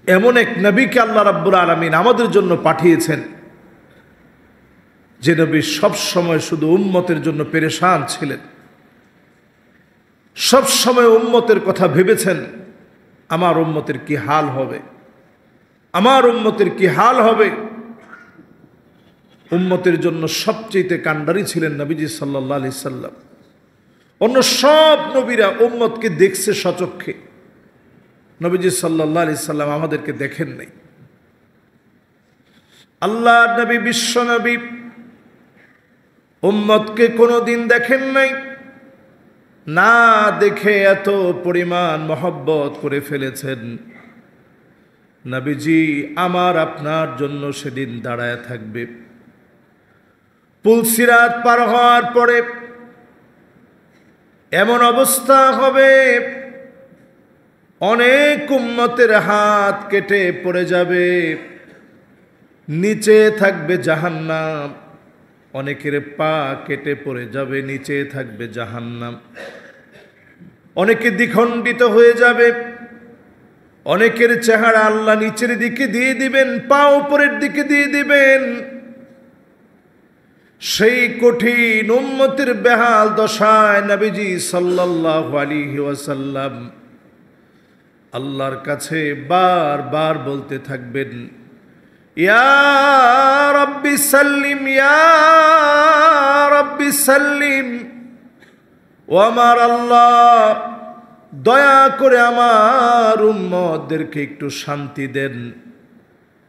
এমন এক নবীকে আল্লাহ রাব্বুল আলামিন আমাদের জন্য পাঠিয়েছেন, যে নবী সব সময় শুধু উম্মতের জন্য পেরেশান ছিলেন, সব সময় উম্মতের কথা ভেবেছেন, আমার উম্মতের কি হাল হবে, আমার উম্মতের কি হাল হবে। উম্মতের জন্য সবচেয়ে কান্ডারি ছিলেন নবীজি সাল্লাল্লাহু আলাইহি সাল্লাম। অন্য সব নবীরা উম্মতকে দেখছে সচক্ষে, নবীজি সাল্লাল্লাহু আলাইহি সাল্লাম আমাদেরকে দেখেন নাই। আল্লাহর নবী, বিশ্ব নবী উম্মতকে কোনোদিন দেখেন নাই, না দেখে এত পরিমাণ মহব্বত করে ফেলেছেন। নবীজি আমার আপনার জন্য সেদিন দাঁড়ায় থাকবে। পুলসিরাত পার হওয়ার পরে এমন অবস্থা হবে, অনেক উম্মতের হাত কেটে পড়ে যাবে, নিচে থাকবে জাহান্নাম। অনেকের পা কেটে পড়ে যাবে, নিচে থাকবে জাহান্নাম। অনেকে দ্বিখণ্ডিত হয়ে যাবে, অনেকের চেহারা আল্লাহ নিচের দিকে দিয়ে দিবেন, পা উপরের দিকে দিয়ে দিবেন। সেই কঠিন উম্মতের বেহাল দশায় নবীজি সাল্লাল্লাহু আলাইহি ওয়াসাল্লাম আল্লাহর কাছে বারবার বলতে থাকবেন, ইয়া রাব্বি সাল্লিম, ইয়া রাব্বি সাল্লিম। ও আমার আল্লাহ, দয়া করে আমার উম্মতদেরকে একটু শান্তি দেন,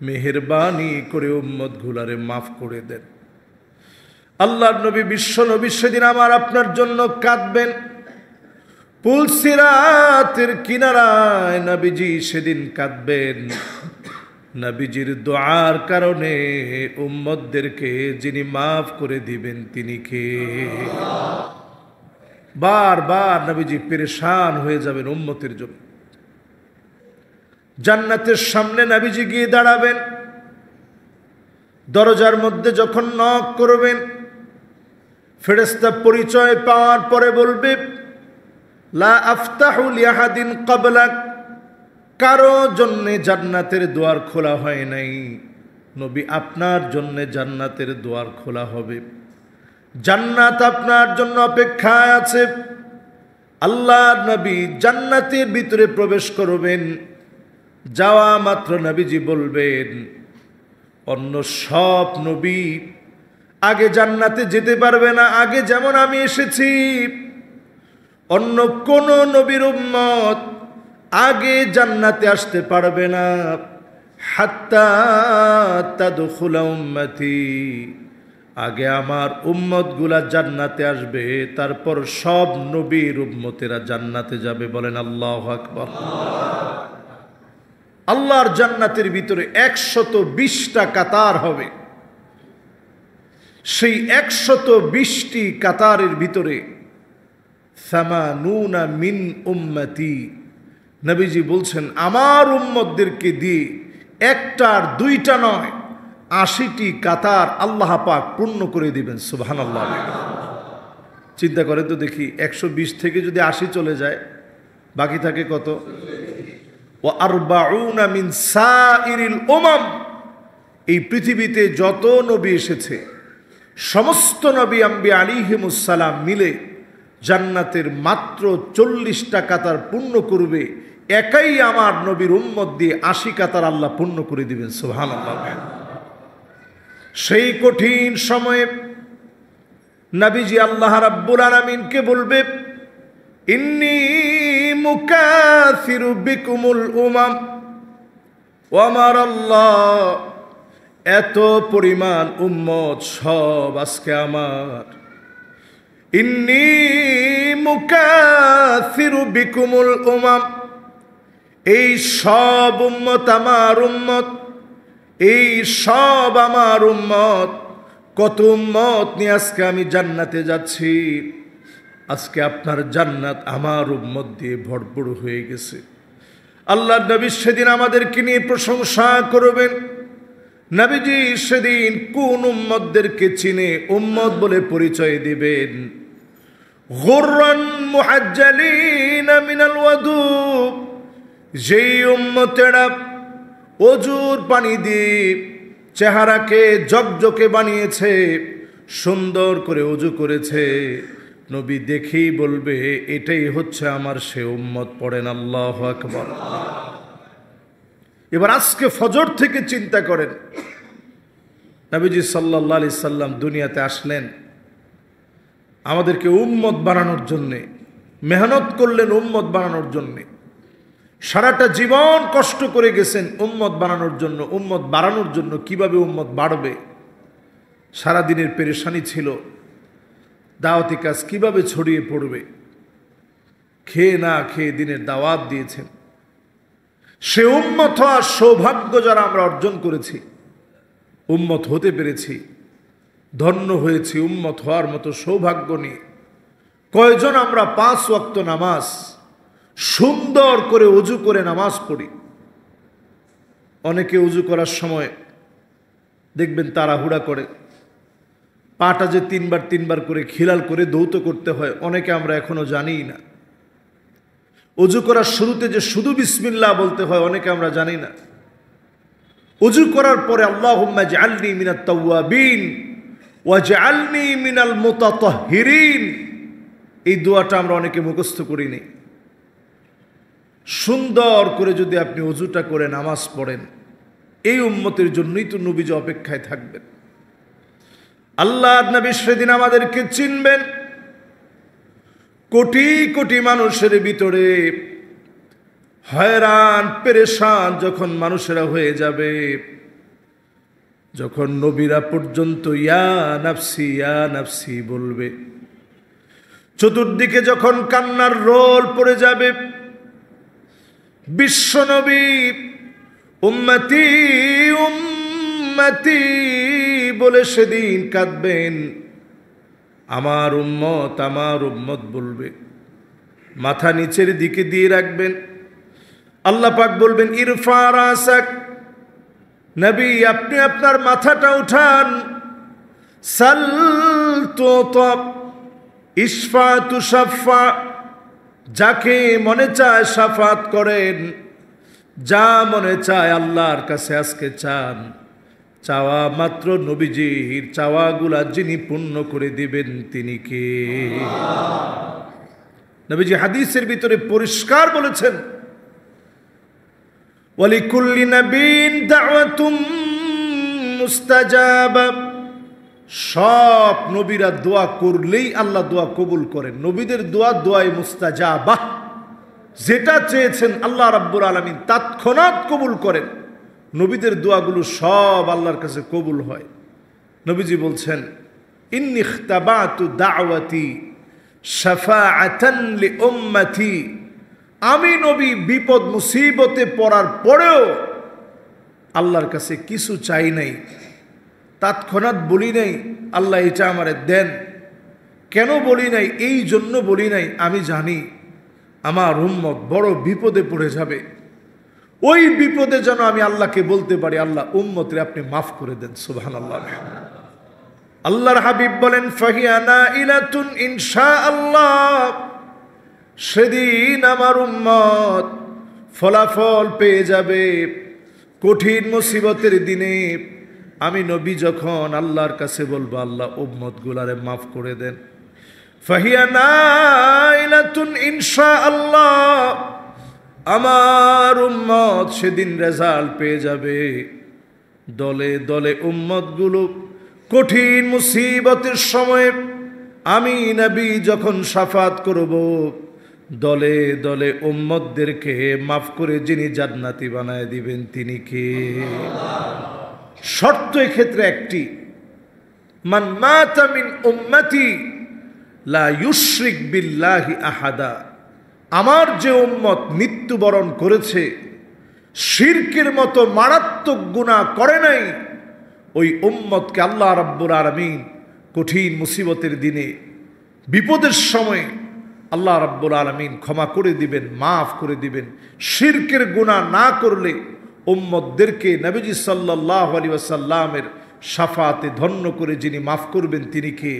মেহেরবানি করে উম্মত গুলারে মাফ করে দেন। আল্লাহর নবী, বিশ্ব নবী সেদিন আমার আপনার জন্য কাঁদবেন। পুলসিরাতের কিনারায় নবীজি সেদিন কাঁদবেন। নবীজির দোয়ার কারণে উম্মতদেরকে যিনি মাফ করে দিবেন তিনি কে? বারবার নবীজি পেরেশান হয়ে যাবেন উম্মতের জন্য। জান্নাতের সামনে নবীজি গিয়ে দাঁড়াবেন, দরজার মধ্যে যখন নক করবেন, ফেরেশতা পরিচয় পাওয়ার পরে বলবে, লা আফতাহু লিআহাদিন ক্বাবলাক, কারো জন্য জান্নাতের দুয়ার খোলা হয় নাই, নবী আপনার জন্য জান্নাতের দুয়ার খোলা হবে। জান্নাত আপনার জন্য অপেক্ষায় আছে। আল্লাহর নবী জান্নাতের ভিতরে প্রবেশ করবেন, যাওয়া মাত্র নবীজি বলবেন, অন্য সব নবী আগে জান্নাতে যেতে পারবে না, আগে যেমন আমি এসেছি। অন্য কোন নবীর উম্মত আগে জান্নাতে আসতে পারবে না, হাত্তা তাদখুলা উম্মতি, আগে আমার উম্মতগুলা জান্নাতে আসবে, তারপর সব নবীর উম্মতেরা জান্নাতে যাবে। বলেন আল্লাহু আকবার। আল্লাহর জান্নাতের ভিতরে 120টা কাতার হবে। সেই 120টি কাতারের ভিতরে 80 মিন উম্মতি, নবীজি বলছেন আমার উম্মতদেরকে দিয়ে একটা আর দুইটা নয়, 80টি কাতার আল্লাহ পাক পূর্ণ করে দিবেন। সুবহানাল্লাহ। চিন্তা করে তো দেখি, 120 থেকে যদি 80 চলে যায়, বাকি থাকে কত? ওয়া আরবাউনা মিন সাইরিল উমাম, এই পৃথিবীতে যত নবী এসেছে সমস্ত নবী আম্বিয়া আলাইহিমুস সালাম মিলে জান্নাতের মাত্র 40টা কাতার পূর্ণ করবে। একাই আমার নবীর উম্মত দিয়ে 80 কাতার আল্লাহ পূর্ণ করে দিবেন। সুবহানাল্লাহ। সেই কঠিন সময়ে নবীজি আল্লাহ রাব্বুল আলামিনকে বলবে, ইন্নী মুকাসিরু বিকুমুল উমাম, ও আমার আল্লাহ, এত পরিমাণ উম্মত সব আজকে আমার। ইন্নী মুকাসিরু বিকুমুল উমাম, এই সব উম্মত আমার উম্মত, এই সব আমার উম্মত। কত উম্মত নিয়ে আজকে আমি জান্নাতে যাচ্ছি। আজকে আপনার জান্নাত আমার উম্মত দিয়ে ভরপুর হয়ে গেছে। আল্লাহর নবী সেদিন আমাদেরকে নিয়ে প্রশংসা করবেন। নবীজি সেদিন কোন উম্মতদেরকে চিনে উম্মত বলে পরিচয় দিবেন? গুররান মুহাজ্জালিন মিনাল ওয়াদু, যেই উম্মতেরা অজুর পানি দিয়ে চেহারাকে জকজকে বানিয়েছে, সুন্দর করে অজু করেছে। নবী দেখেই বলবে এটাই হচ্ছে আমার সে উম্মত। পড়েন আল্লাহু আকবার। এবার আজকে ফজর থেকে চিন্তা করেন, নবীজি সাল্লাল্লাহু আলাইহি সাল্লাম দুনিয়াতে আসলেন আমাদেরকে উম্মত বানানোর জন্যে, মেহনত করলেন উম্মত বানানোর জন্যে, সারাটা জীবন কষ্ট করে গেছেন উম্মত বানানোর জন্য। উম্মত বাড়ানোর জন্য কিভাবে উম্মত বাড়বে, সারাদিনের পেরেশানি ছিল, দাওয়াতি কাজ কিভাবে ছড়িয়ে পড়বে, খেয়ে না খেয়ে দিনের দাওয়াত দিয়েছেন। সে উম্মত হওয়ার সৌভাগ্য যারা আমরা অর্জন করেছি, উম্মত হতে পেরেছি, ধন্য হয়েছি উম্মত হওয়ার মতো সৌভাগ্য নিয়ে। কয়জন আমরা 5 ওয়াক্ত নামাজ সুন্দর করে অজু করে নামাজ পড়ি। অনেকে অজু করার সময় দেখবেন তাড়াহুড়া করে, পাটা যে 3বার করে খিলাল করে দৌত করতে হয়, অনেকে আমরা এখনো জানিই না। অজু করার শুরুতে যে শুধু বিসমিল্লাহ বলতে হয়, অনেকে আমরা জানি না। অজু করার পরে আল্লাহুম্মা জাআলনি মিনাত তাওয়াবিন ওয়া জাআলনি মিনাল মুতাতাহহিরিন, এই দোয়াটা আমরা অনেকে মুখস্থ করিনি। সুন্দর করে যদি আপনি অজুটা করে নামাজ পড়েন, এই উম্মতের জন্যই তো নবীজি অপেক্ষায় থাকবেন। আল্লাহর নবী সেদিন আমাদেরকে চিনবেন। কোটি কোটি মানুষের ভিতরে হয়রান পেরেশান যখন মানুষেরা হয়ে যাবে, যখন নবীরা পর্যন্ত ইয়া নাফসি বলবে, চতুর্দিকে যখন কান্নার রোল পড়ে যাবে, বিশ্ব নবী উম্মতি উম্মতি বলে সেদিন কাঁদবেন। আমার উম্মত বলবে, মাথা নিচের দিকে দিয়ে রাখবেন। আল্লাহ পাক বলবেন ইরফা রাসাক, নবী আপনি আপনার মাথাটা উঠান। সাল তুতাব ইশফা তুশাফা, যাকে মনে চায় শাফাত করেন, যা মনে চায় আল্লাহর কাছে আজকে চান। চাওয়া মাত্র নবীজির চাওয়াগুলা যিনি পূর্ণ করে দিবেন তিনি কে? নবীজি হাদিসের ভিতরে পরিষ্কার বলেছেন, ওয়ালিকুল্লি নবীন দাওয়াতুম মুস্তাজাবা, সব নবীরা দোয়া করলেই আল্লাহ দোয়া কবুল করেন। নবীদের দোয়াই মুস্তাজাবা, যেটা চেয়েছেন আল্লাহ রাব্বুল আলামিন তৎক্ষণাৎ কবুল করেন। নবীদের দোয়াগুলো সব আল্লাহর কাছে কবুল হয়। নবীজি বলছেন ইন্নী ইখতাবাতু দাওয়াতি শাফাআতান লিউম্মতি, আমি নবী বিপদ মুসিবতে পড়ার পরেও আল্লাহর কাছে কিছু চাই নাই, তৎক্ষণাৎ বলি নাই আল্লাহ এটা আমারে দেন। কেন বলি নাই? এই জন্য বলি নাই, আমি জানি আমার উম্মত বড় বিপদে পড়ে যাবে। ওই বিপদে যেন আমি আল্লাহকে বলতে পারি, আল্লাহ উম্মতরে আপনি মাফ করে দেন। সুবহানাল্লাহ। আল্লাহর হাবিব বলেন ফাহিয়া নাইলাতুন ইনশাআল্লাহ, সেদিন আমার উম্মত ফলাফল পেয়ে যাবে। কঠিন মুসিবতের দিনে আমি নবী যখন আল্লাহর কাছে বলবো আল্লাহ উম্মত গুলারে মাফ করে দেন, ফাহিয়া নাইলাতুন ইনশাআল্লাহ, আমার উম্মত সেদিন রেজাল্ট পেয়ে যাবে। দলে দলে উম্মতগুলো কঠিন মুসিবতের সময় আমি নবী যখন শাফাত করব, দলে দলে উম্মতদেরকে মাফ করে যিনি জান্নাতি বানায় দিবেন তিনি কে? শর্ত এক্ষেত্রে একটি, মান মাতা মিন উম্মতি লা ইউশরিক বিল্লাহি আহাদা, আমার যে উম্মত মৃত্যুবরণ করেছে শিরকের মতো মারাত্মক গুনাহ করে নাই, ওই উম্মতকে আল্লাহ রাব্বুল আলামিন কঠিন মুসিবতের দিনে বিপদের সময় আল্লাহ রাব্বুল আলামিন ক্ষমা করে দিবেন, মাফ করে দিবেন। শিরকের গুনাহ না করলে উম্মতদেরকে নবীজি সাল্লাল্লাহু আলাইহি ওয়াসাল্লামের শাফাতে ধন্য করে যিনি মাফ করবেন তিনি কে?